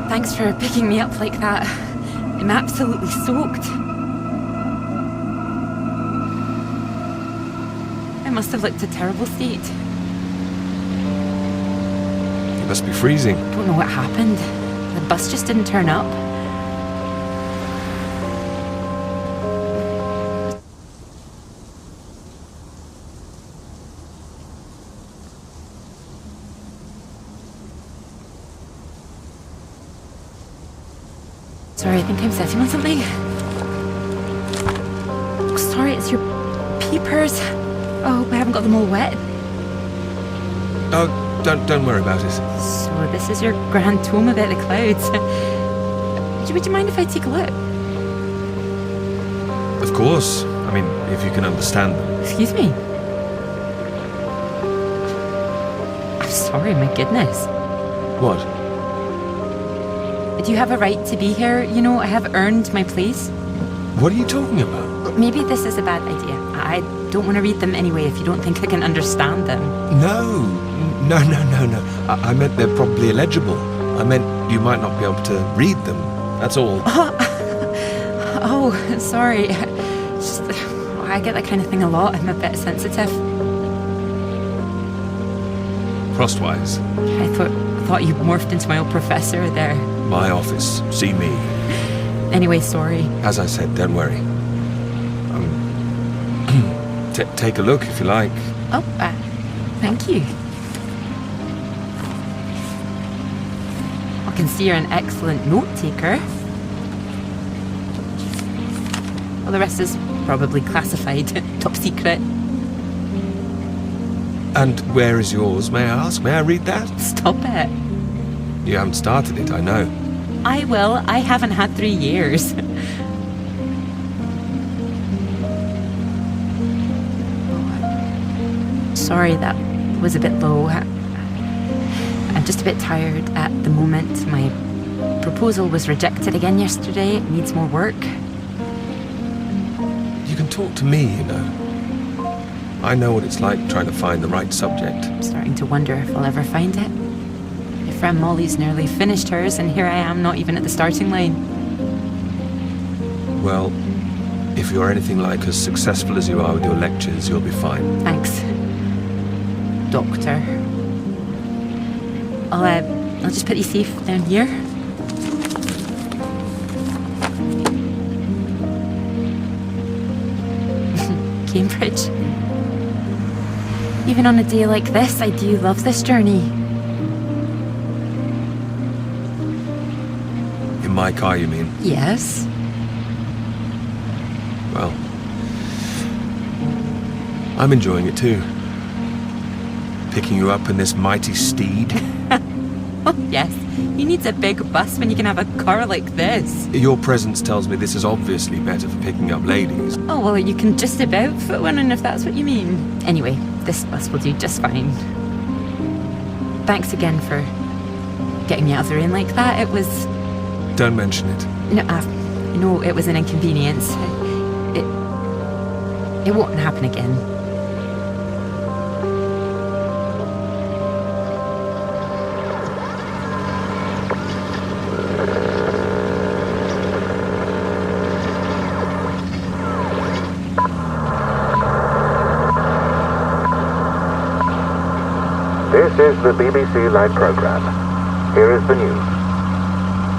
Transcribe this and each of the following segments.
Thanks for picking me up like that. I'm absolutely soaked. I must have looked a terrible state. It must be freezing. Don't know what happened. The bus just didn't turn up. Sorry, I think I'm sitting on something. Oh, sorry, it's your peepers. Oh, I haven't got them all wet. Oh, don't worry about it. So this is your grand tome about the clouds. Would you mind if I take a look? Of course. I mean, if you can understand them. Excuse me? I'm sorry, my goodness. What? Do you have a right to be here? You know, I have earned my place. What are you talking about? Maybe this is a bad idea. I don't want to read them anyway if you don't think I can understand them. No. I meant they're probably illegible. I meant you might not be able to read them. That's all. Oh, sorry. Just, I get that kind of thing a lot. I'm a bit sensitive. Crosswise. I thought you morphed into my old professor there. My office. See me. Anyway, sorry. As I said, don't worry. Take a look if you like. Oh, thank you. I can see you're an excellent note taker. Well, the rest is probably classified, top secret. And where is yours, may I ask? May I read that? Stop it. You haven't started it, I know. I will. I haven't had 3 years. Sorry, that was a bit low. I'm just a bit tired at the moment. My proposal was rejected again yesterday. It needs more work. You can talk to me, you know. I know what it's like trying to find the right subject. I'm starting to wonder if I'll ever find it. My friend Molly's nearly finished hers, and here I am, not even at the starting line. Well, if you're anything like as successful as you are with your lectures, you'll be fine. Thanks, Doctor. I'll just put you safe down here. Cambridge. Even on a day like this, I do love this journey. In my car, you mean? Yes. Well, I'm enjoying it too. Picking you up in this mighty steed. Oh, yes. Who needs a big bus when you can have a car like this? Your presence tells me this is obviously better for picking up ladies. Oh, well, you can just about fit one in if that's what you mean. Anyway, this bus will do just fine. Thanks again for getting me out of the rain like that. It was... Don't mention it. No, it was an inconvenience. It won't happen again. This is the BBC Live programme. Here is the news.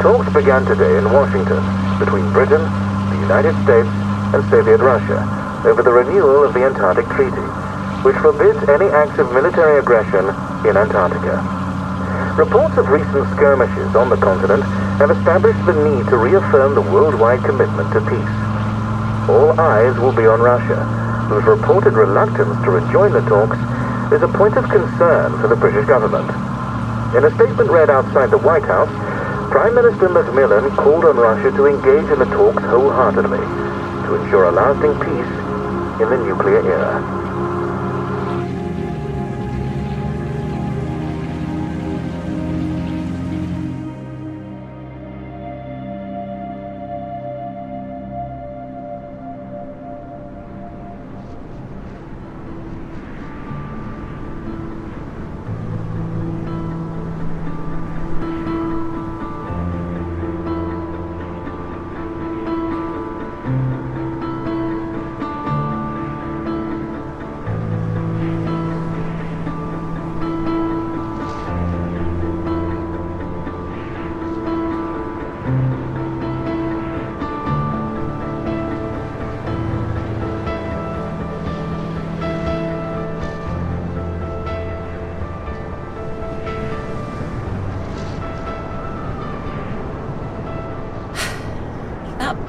Talks began today in Washington between Britain, the United States and Soviet Russia over the renewal of the Antarctic Treaty, which forbids any acts of military aggression in Antarctica. Reports of recent skirmishes on the continent have established the need to reaffirm the worldwide commitment to peace. All eyes will be on Russia, whose reported reluctance to rejoin the talks is a point of concern for the British government. In a statement read outside the White House, Prime Minister Macmillan called on Russia to engage in the talks wholeheartedly to ensure a lasting peace in the nuclear era.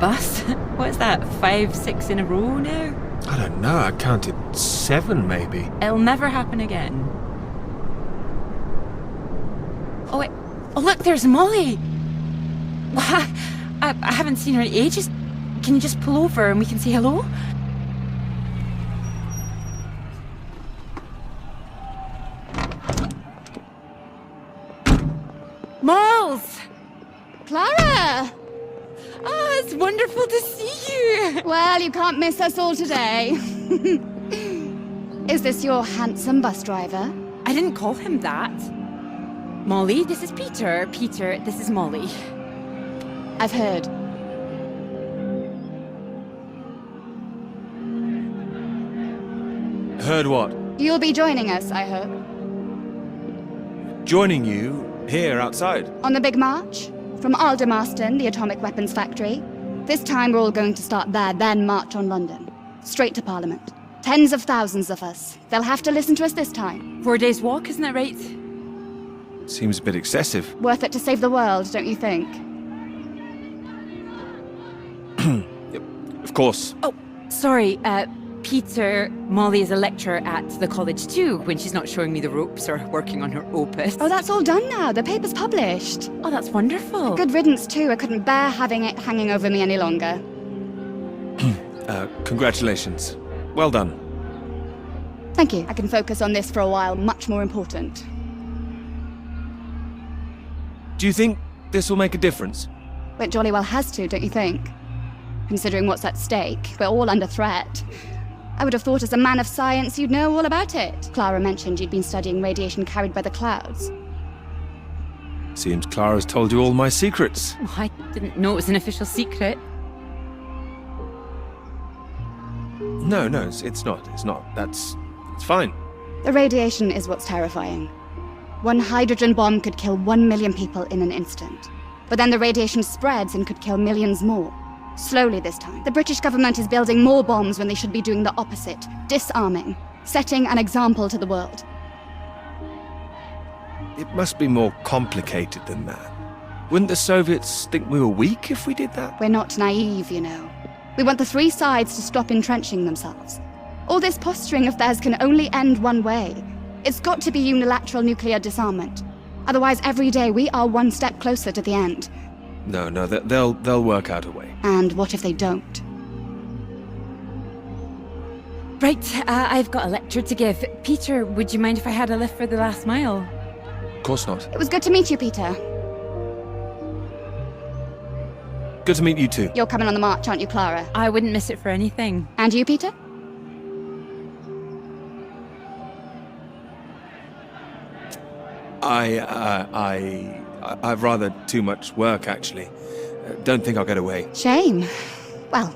bus. What is that, 5, 6 in a row now? I don't know, I counted 7 maybe. It'll never happen again. Oh, wait. Oh, look, there's Molly. I haven't seen her in ages. Can you just pull over and we can say hello? Malls! Clara! Oh, it's wonderful to see you. Well, you can't miss us all today. Is this your handsome bus driver? I didn't call him that. Molly, this is Peter. Peter, this is Molly. I've heard. Heard what? You'll be joining us, I hope. Joining you here outside? On the big march? From Aldermaston, the atomic weapons factory. This time we're all going to start there, then march on London. Straight to Parliament. Tens of thousands of us. They'll have to listen to us this time. 4 days walk, isn't that right? Seems a bit excessive. Worth it to save the world, don't you think? Of course. Oh, sorry, Peter, Molly is a lecturer at the college too, when she's not showing me the ropes or working on her opus. Oh, that's all done now. The paper's published. Oh, that's wonderful. Good riddance, too. I couldn't bear having it hanging over me any longer. Congratulations. Well done. Thank you. I can focus on this for a while. Much more important. Do you think this will make a difference? It jolly well has to, don't you think? Considering what's at stake, we're all under threat. I would have thought as a man of science you'd know all about it. Clara mentioned you'd been studying radiation carried by the clouds. Seems Clara's told you all my secrets. Oh, I didn't know it was an official secret. No, it's not. It's not. It's fine. The radiation is what's terrifying. One hydrogen bomb could kill 1 million people in an instant. But then the radiation spreads and could kill millions more. Slowly this time. The British government is building more bombs when they should be doing the opposite. Disarming. Setting an example to the world. It must be more complicated than that. Wouldn't the Soviets think we were weak if we did that? We're not naive, you know. We want the three sides to stop entrenching themselves. All this posturing of theirs can only end one way. It's got to be unilateral nuclear disarmament. Otherwise, every day we are one step closer to the end. No, they'll work out a way. And what if they don't? Right, I've got a lecture to give. Peter, would you mind if I had a lift for the last mile? Of course not. It was good to meet you, Peter. Good to meet you too. You're coming on the march, aren't you, Clara? I wouldn't miss it for anything. And you, Peter? I've rather too much work, actually. Don't think I'll get away. Shame. Well,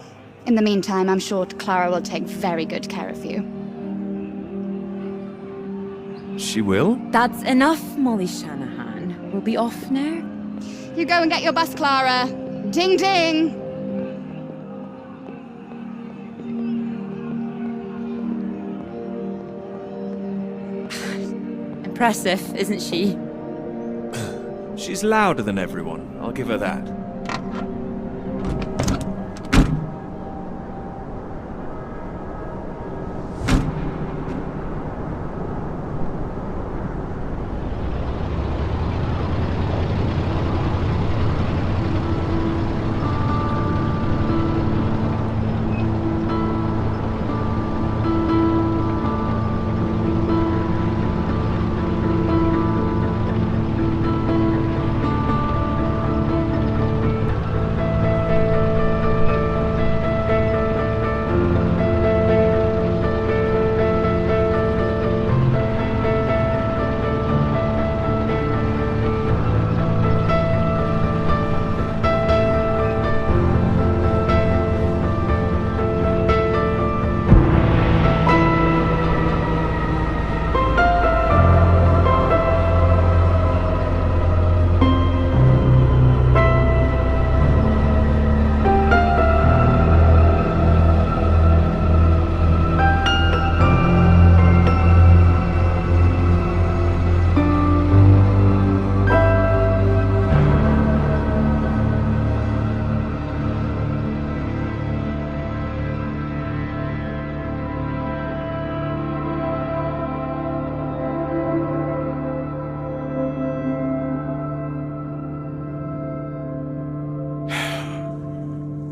in the meantime, I'm sure Clara will take very good care of you. She will? That's enough, Molly Shanahan. We'll be off now. You go and get your bus, Clara. Ding ding! Impressive, isn't she? She's louder than everyone, I'll give her that.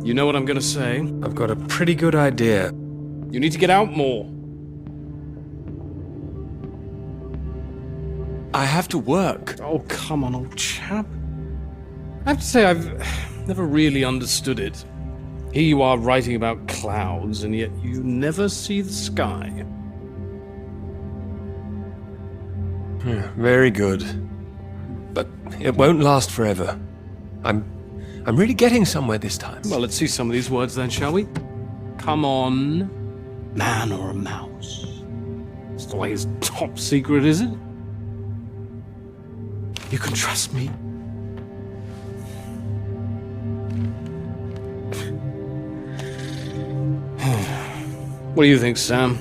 You know what I'm gonna say? I've got a pretty good idea. You need to get out more. I have to work. Oh, come on, old chap. I have to say, I've never really understood it. Here you are writing about clouds, and yet you never see the sky. Very good. But it won't last forever. I'm really getting somewhere this time. Well, let's see some of these words then, shall we? Come on. Man or a mouse? It's the way it's top secret, is it? You can trust me. What do you think, Sam?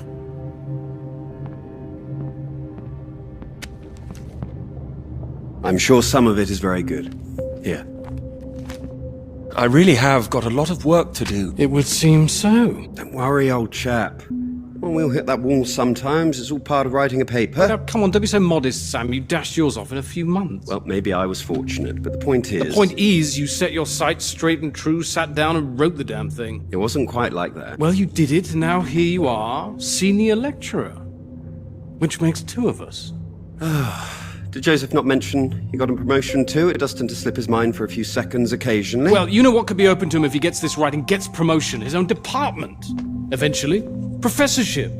I'm sure some of it is very good. Here. I really have got a lot of work to do. It would seem so. Don't worry, old chap. Well, we'll hit that wall sometimes. It's all part of writing a paper. Now, come on, don't be so modest, Sam. You dashed yours off in a few months. Well, maybe I was fortunate, but the point is... The point is, you set your sights straight and true, sat down and wrote the damn thing. It wasn't quite like that. Well, you did it, and now here you are, senior lecturer. Which makes two of us. Did Joseph not mention he got a promotion too? It does tend to slip his mind for a few seconds occasionally. Well, you know what could be open to him if he gets this right and gets promotion? His own department. Eventually. Professorship.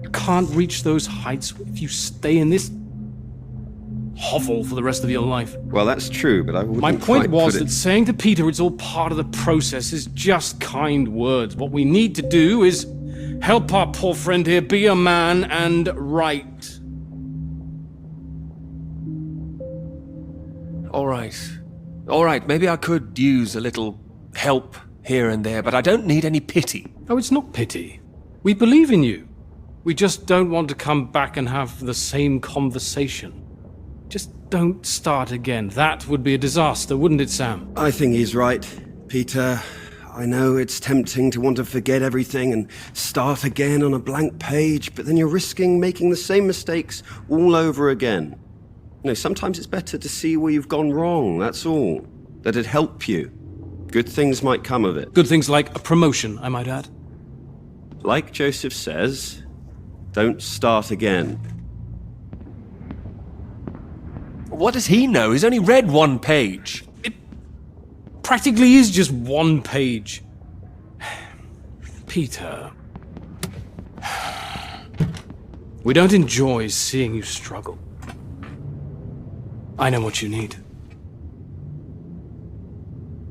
You can't reach those heights if you stay in this hovel for the rest of your life. Well, that's true, but I wouldn't My point quite was put that saying to Peter it's all part of the process is just kind words. What we need to do is help our poor friend here be a man and write. All right, maybe I could use a little help here and there, but I don't need any pity. Oh, it's not pity. We believe in you. We just don't want to come back and have the same conversation. Just don't start again. That would be a disaster, wouldn't it, Sam? I think he's right, Peter. I know it's tempting to want to forget everything and start again on a blank page, but then you're risking making the same mistakes all over again. You know, sometimes it's better to see where you've gone wrong, that's all. That'd help you. Good things might come of it. Good things like a promotion, I might add. Like Joseph says, don't start again. What does he know? He's only read one page. It practically is just one page. Peter. We don't enjoy seeing you struggle. I know what you need.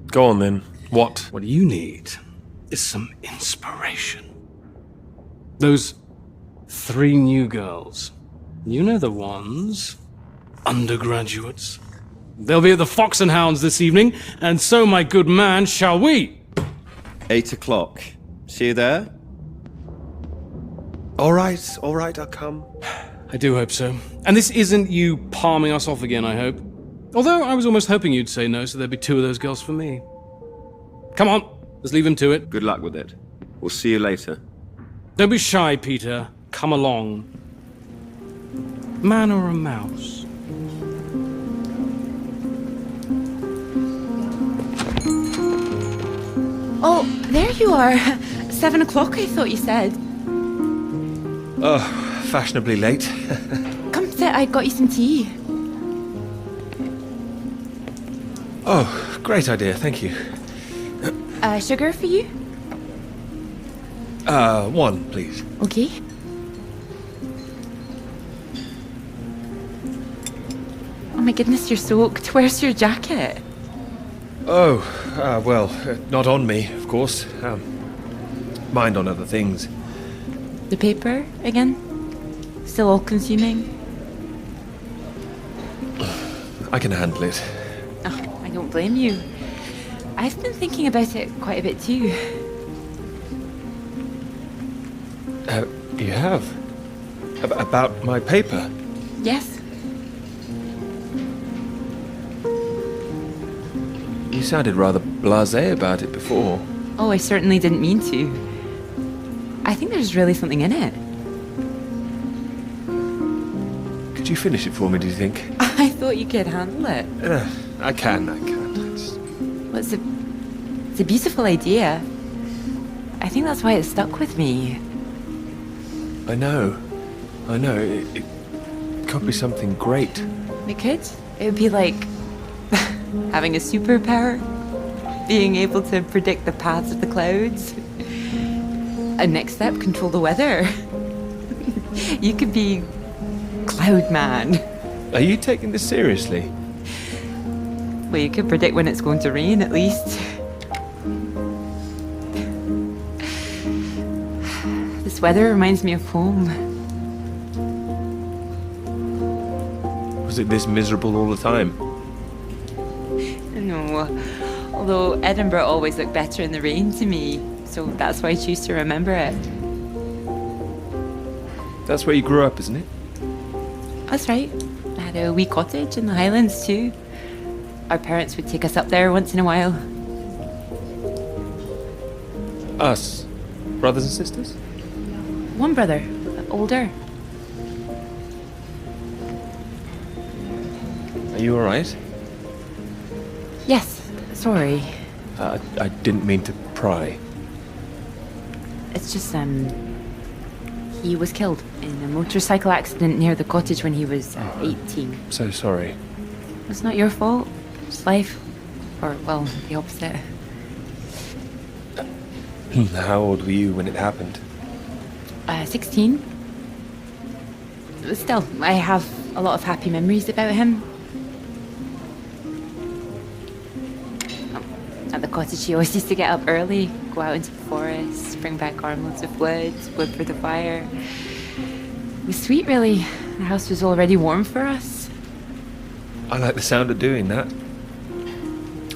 Go on then. What? What you need is some inspiration. Those 3 new girls. You know the ones. Undergraduates. They'll be at the Fox and Hounds this evening, and so, my good man, shall we? 8 o'clock. See you there? All right, I'll come. I do hope so. And this isn't you palming us off again, I hope. Although I was almost hoping you'd say no, so there'd be 2 of those girls for me. Come on, let's leave him to it. Good luck with it. We'll see you later. Don't be shy, Peter. Come along. Man or a mouse? Oh, there you are. 7 o'clock, I thought you said. Oh, fashionably late. Come sit, I got you some tea. Oh, great idea, thank you. Sugar for you? 1, please. Okay. Oh my goodness, you're soaked. Where's your jacket? Oh, well, not on me, of course. Mind on other things. The paper again? Still all consuming? I can handle it. Oh, I don't blame you. I've been thinking about it quite a bit too. You have? About my paper? Yes. You sounded rather blasé about it before. Oh, I certainly didn't mean to. I think there's really something in it. Could you finish it for me, do you think? I thought you could handle it. I can. Well, it's a It's a beautiful idea. I think that's why it stuck with me. I know. It could be something great. It could. It would be like having a superpower. Being able to predict the paths of the clouds. A next step, control the weather. You could be Cloud Man. Are you taking this seriously? Well, you could predict when it's going to rain, at least. This weather reminds me of home. Was it this miserable all the time? No. Although Edinburgh always looked better in the rain to me, so that's why I choose to remember it. That's where you grew up, isn't it? That's right. I had a wee cottage in the Highlands too. Our parents would take us up there once in a while. Us? Brothers and sisters? One brother, older. Are you alright? Yes, sorry. I didn't mean to pry. It's just, he was killed in a motorcycle accident near the cottage when he was 18. So sorry. It's not your fault. It's life. Or, well, the opposite. How old were you when it happened? 16. Still, I have a lot of happy memories about him. At the cottage, he always used to get up early, go out into the forest, bring back armloads of wood for the fire. It was sweet, really. The house was already warm for us. I like the sound of doing that.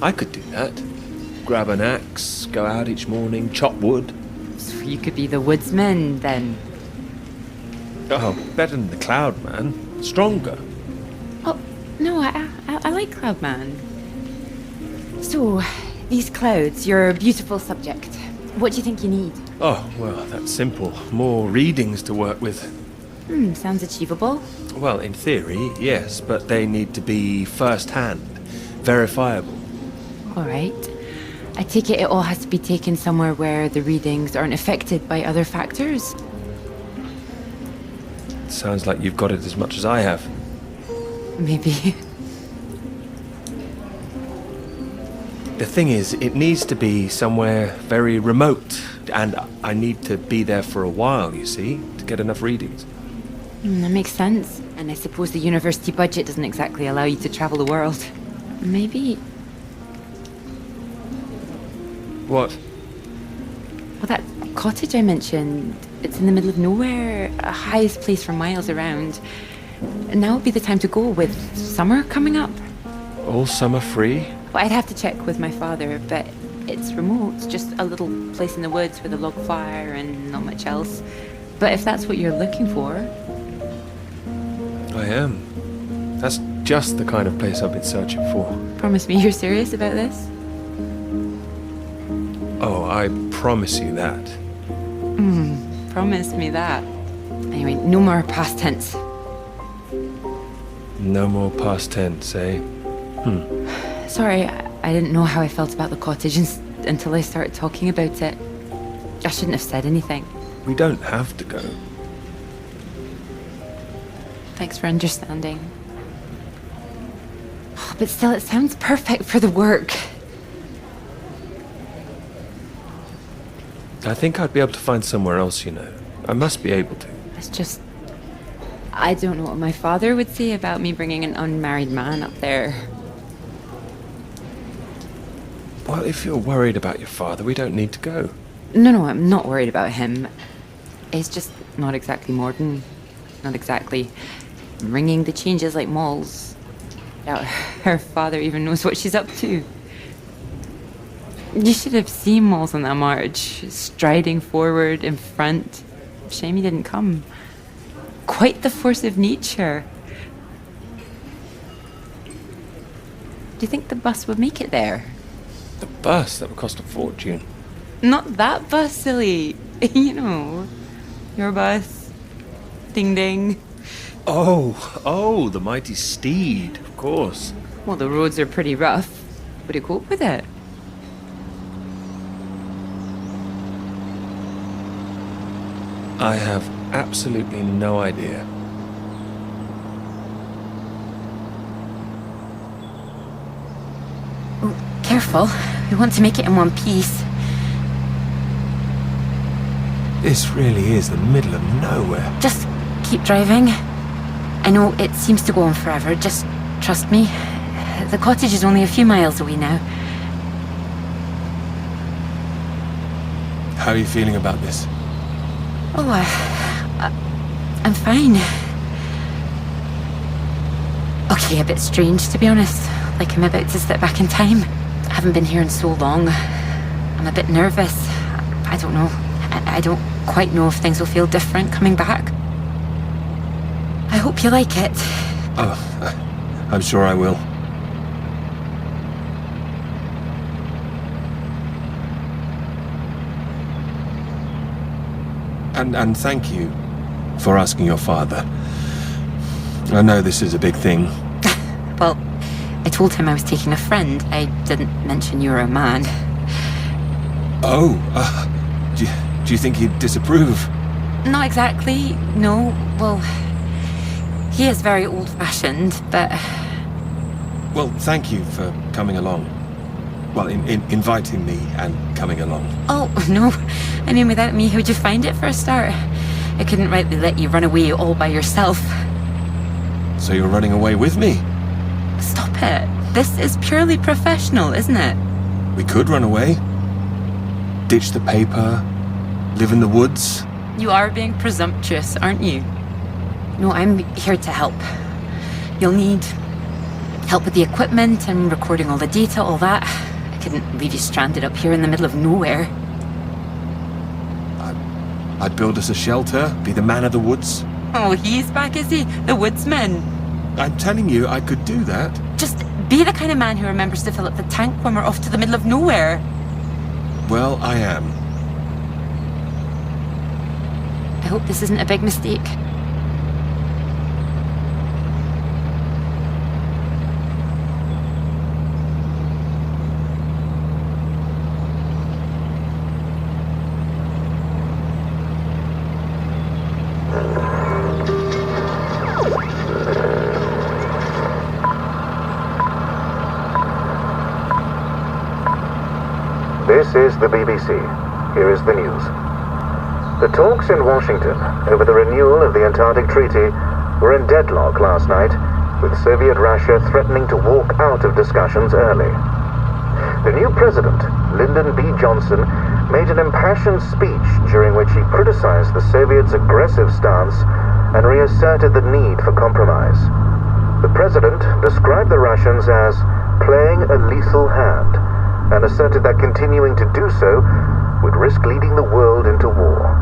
I could do that. Grab an axe, go out each morning, chop wood. So you could be the woodsman, then. Oh, better than the Cloud Man. Stronger. Oh, no, I like Cloudman. So, these clouds, your beautiful subject. What do you think you need? Oh, well, that's simple. More readings to work with. Sounds achievable. Well, in theory, yes, but they need to be first-hand, verifiable. All right. I take it all has to be taken somewhere where the readings aren't affected by other factors. Sounds like you've got it as much as I have. Maybe. The thing is, it needs to be somewhere very remote, and I need to be there for a while, you see, to get enough readings. That makes sense. And I suppose the university budget doesn't exactly allow you to travel the world. Maybe... What? Well, that cottage I mentioned, it's in the middle of nowhere, a highest place for miles around. Now would be the time to go with summer coming up. All summer free? Well, I'd have to check with my father, but it's remote, just a little place in the woods with a log fire and not much else. But if that's what you're looking for... I am. That's just the kind of place I've been searching for. Promise me you're serious about this? Oh, I promise you that. Promise me that. Anyway, no more past tense. No more past tense, eh? Sorry, I didn't know how I felt about the cottage until I started talking about it. I shouldn't have said anything. We don't have to go. Thanks for understanding. But still, it sounds perfect for the work. I think I'd be able to find somewhere else, you know. I must be able to. It's just... I don't know what my father would say about me bringing an unmarried man up there. Well, if you're worried about your father, we don't need to go. No, I'm not worried about him. It's just not exactly modern. Not exactly ringing the changes like Moll's. Doubt her father even knows what she's up to. You should have seen Moll's on that march, striding forward in front. Shame he didn't come. Quite the force of nature. Do you think the bus would make it there? The bus, that would cost a fortune. Not that bus, silly. You know, your bus. Ding ding. Oh, the mighty steed, of course. Well, the roads are pretty rough. Would you cope with it? I have absolutely no idea. Oh, careful. We want to make it in one piece. This really is the middle of nowhere. Just keep driving. I know it seems to go on forever, just trust me. The cottage is only a few miles away now. How are you feeling about this? Oh, I'm fine. Okay, a bit strange to be honest. Like I'm about to slip back in time. I haven't been here in so long. I'm a bit nervous. I don't know. I don't quite know if things will feel different coming back. I hope you like it. Oh, I'm sure I will. And thank you for asking your father. I know this is a big thing. Well, I told him I was taking a friend. I didn't mention you were a man. Oh, do you think he'd disapprove? Not exactly, no. Well, he is very old-fashioned, but... Well, thank you for coming along. Well, inviting me and coming along. Oh, no. I mean, without me, how'd you find it for a start? I couldn't rightly let you run away all by yourself. So you're running away with me? Stop it. This is purely professional, isn't it? We could run away. Ditch the paper. Live in the woods. You are being presumptuous, aren't you? No, I'm here to help. You'll need help with the equipment and recording all the data, all that. I couldn't leave you stranded up here in the middle of nowhere. I'd build us a shelter, be the man of the woods. Oh, he's back, is he? The woodsman. I'm telling you, I could do that. Just be the kind of man who remembers to fill up the tank when we're off to the middle of nowhere. Well, I am. I hope this isn't a big mistake. This is the BBC. Here is the news. The talks in Washington over the renewal of the Antarctic Treaty were in deadlock last night, with Soviet Russia threatening to walk out of discussions early. The new president, Lyndon B. Johnson, made an impassioned speech during which he criticized the Soviets' aggressive stance and reasserted the need for compromise. The president described the Russians as playing a lethal hand and asserted that continuing to do so would risk leading the world into war.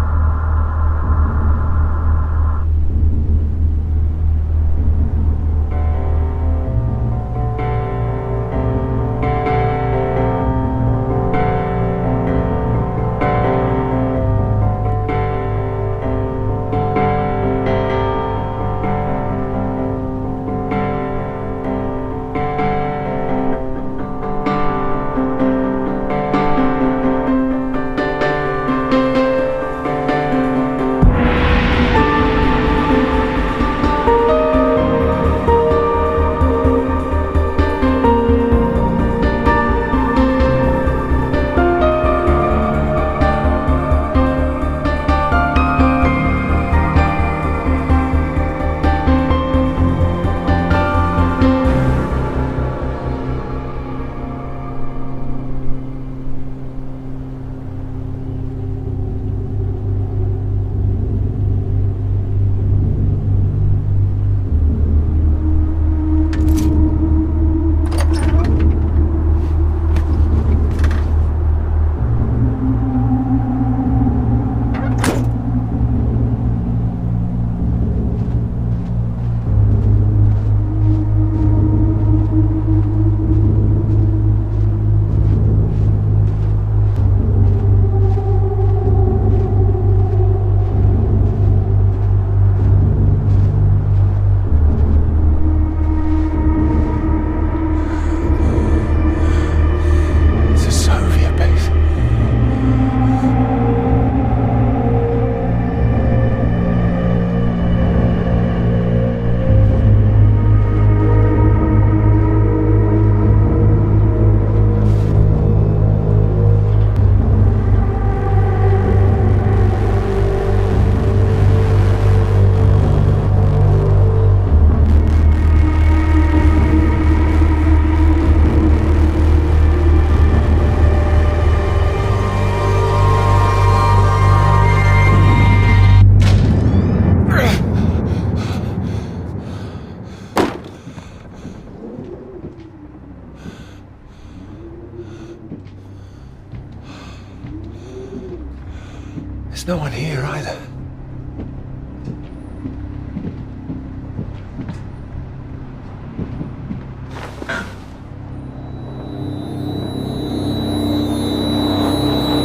There's no one here either.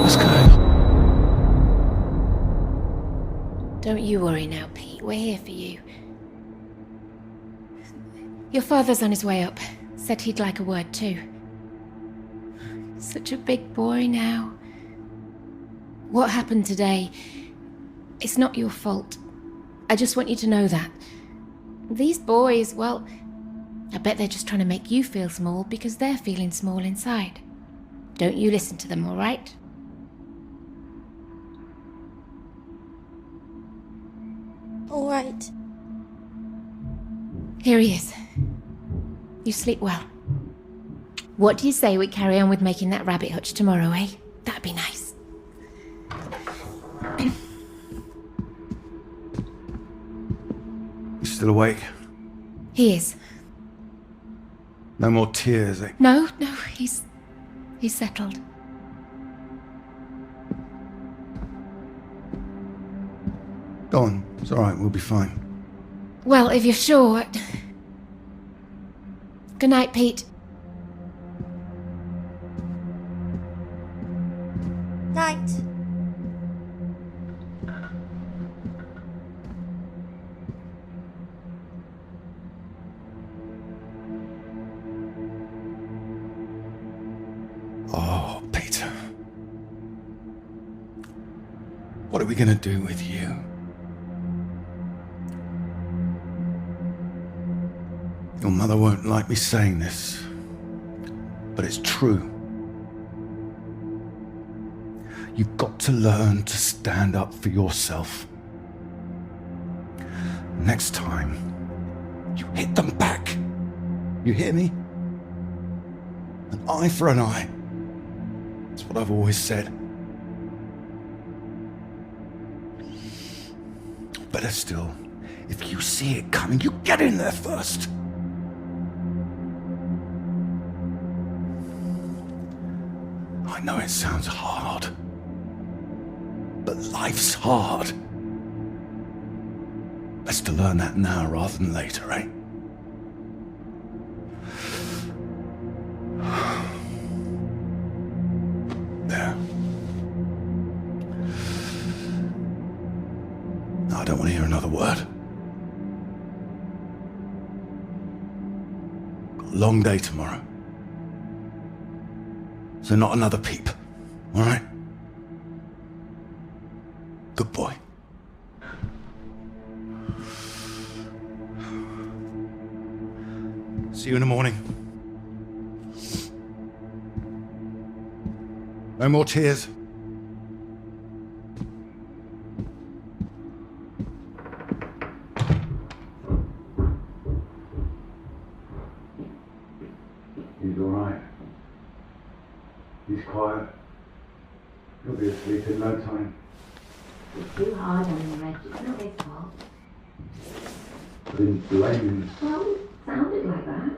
What's going on? Don't you worry now, Pete. We're here for you. Your father's on his way up. Said he'd like a word too. Such a big boy now. What happened today, it's not your fault. I just want you to know that. These boys, well, I bet they're just trying to make you feel small because they're feeling small inside. Don't you listen to them, all right? All right. Here he is. You sleep well. What do you say we carry on with making that rabbit hutch tomorrow, eh? That'd be nice. You still awake? He is. No more tears, eh? No, he's settled. Go on. It's all right. We'll be fine. Well, if you're sure. Good night, Pete. Night. Oh, Peter. What are we gonna do with you? Your mother won't like me saying this, but it's true. You've got to learn to stand up for yourself. Next time, you hit them back. You hear me? An eye for an eye. That's what I've always said. Better still, if you see it coming, you get in there first. I know it sounds hard, but life's hard. Best to learn that now rather than later, eh? There. I don't want to hear another word. Got a long day tomorrow. So not another peep, all right? Good boy. See you in the morning. No more tears. He's all right. He's quiet. He'll be asleep in no time. It's too hard on him, Reg. It's not his fault. I didn't blame him. Well, it sounded like that.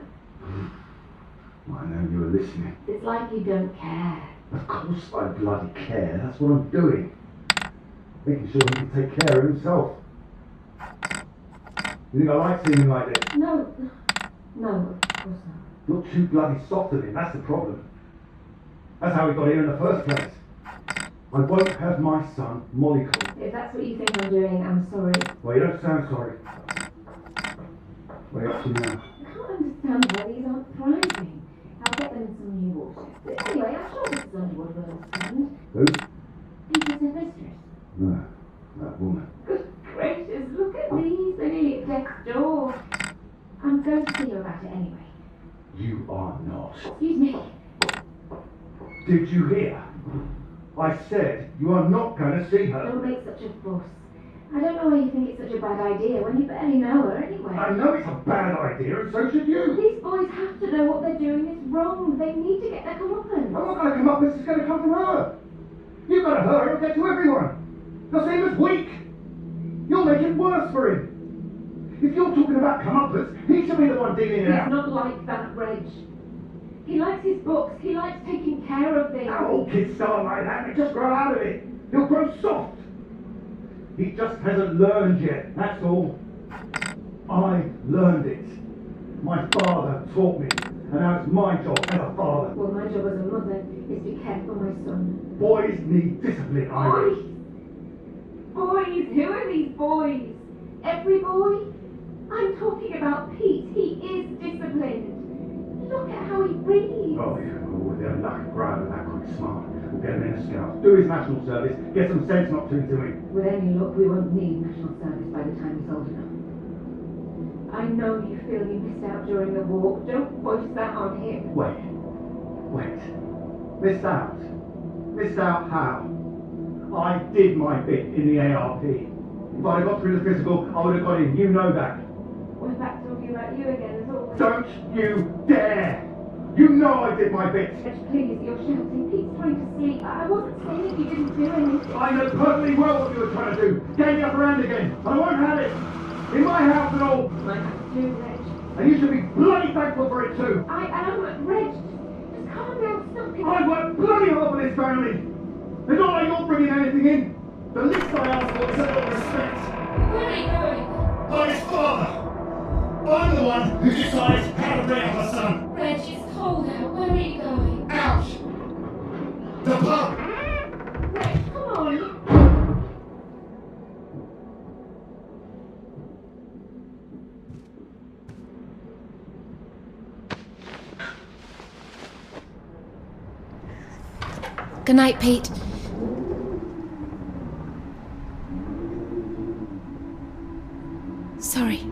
I know you were listening. It's like you don't care. Of course I bloody care. That's what I'm doing. Making sure he can take care of himself. You think I like seeing him like this? No, of course not. You're too bloody soft of him. That's the problem. That's how we got here in the first place. I won't have my son mollycoddled. If that's what you think I'm doing, I'm sorry. Well, you don't sound sorry. What are you up to now? I can't understand why these aren't thriving. I'll get them some new water. But anyway, I'm sure this is only what we'll understand. Who? Peter's their mistress. No, that woman. Good gracious, look at these. They're nearly at death's door. I'm going to see you about it anyway. You are not. Excuse me. Did you hear? I said you are not going to see her. Don't make such a fuss. I don't know why you think it's such a bad idea when you barely know her anyway. I know it's a bad idea, and so should you. These boys have to know what they're doing is wrong. They need to get their comeuppance. I'm not going to come up. This is going to come from her. You've got to hurt her. It'll get to everyone. They'll see him as weak. You'll make it worse for him. If you're talking about comeuppance, he should be the one dealing it He's out. not like that, Reg. He likes his books. He likes taking care of things. Now all kids start like that. They just grow out of it. He'll grow soft. He just hasn't learned yet, that's all. I learned it. My father taught me, and now it's my job as a father. Well, my job as a mother is to care for my son. Boys need discipline, Iris. Boys? Who are these boys? Every boy? I'm talking about Pete. He is disciplined. Look at how he breathes. Oh, yeah, with their luck, proud of that good smart. We'll get him in a scout, do his national service, get some sense knocked into him. With any luck, we won't need national service by the time he's old enough. I know you feel you missed out during the war. Don't voice that on him. Wait. Missed out? Missed out how? I did my bit in the ARP. If I'd got through the physical, I would have got in. You know that. We're back talking about you again, as always. Don't you dare! You know I did my bit. Reg, please, you're shouting. Pete's trying to sleep. I wasn't saying you didn't do anything. I know perfectly well what you were trying to do. Get me up around again. I won't have it. In my house and all. Might have to do, Reg. And you should be bloody thankful for it too. I am, Reg. Just calm down. Stop it. I work bloody hard for this family. It's not like you're bringing anything in. The least I ask for is a little respect. Where are you going? I'm his father. I'm the one who decides how to bring up a son. Reg, it's cold out. Where are you going? Out. The pub. Reg, come on. Good night, Pete. Sorry.